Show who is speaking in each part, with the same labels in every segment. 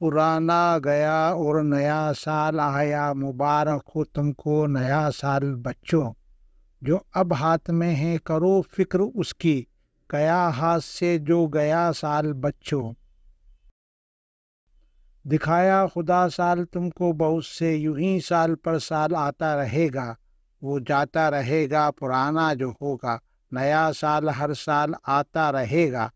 Speaker 1: پرانا گیا اور نیا سال آیا، مبارک ہو تم کو نیا سال بچوں، جو اب ہاتھ میں ہے کرو فکر اس کی، گیا ہاتھ سے جو گیا سال بچوں۔ دکھایا خدا سال تم کو بہت سے، یوں ہی سال پر سال آتا رہے گا، وہ جاتا رہے گا پرانا جو ہوگا، نیا سال ہر سال آتا رہے گا۔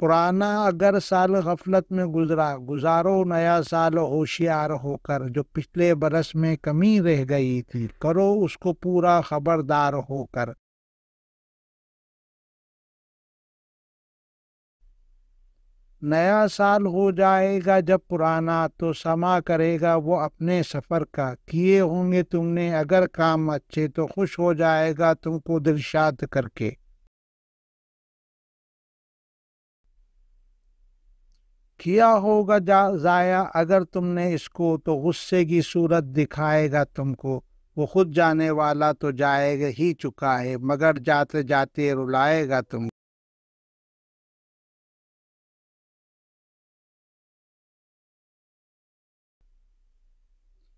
Speaker 1: پرانا اگر سال غفلت میں گزرا، گزارو نیا سال ہوشیار ہو کر، جو پچھلے برس میں کمی رہ گئی تھی کرو اس کو پورا خبردار ہو کر۔ نیا سال ہو جائے گا جب پرانا، تو سما کرے گا وہ اپنے سفر کا، کیے ہوں گے تم نے اگر کام اچھے، تو خوش ہو جائے گا تم کو دل شاد کر کے۔ کیا ہوگا ضائع اگر تم نے اس کو، تو غصے کی صورت دکھائے گا تم کو، وہ خود جانے والا تو جائے گا ہی چکا ہے، مگر جاتے جاتے رلائے گا تم۔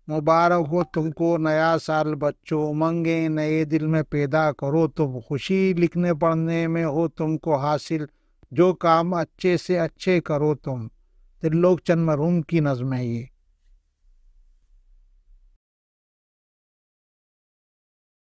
Speaker 1: مبارک ہو تم کو نیا سال بچوں، امنگیں نئے دل میں پیدا کرو تم، خوشی لکھنے پڑھنے میں ہو تم کو حاصل، جو کام اچھے سے اچھے کرو تم۔ ترلوک چند مرحوم کی نظم ہے یہ۔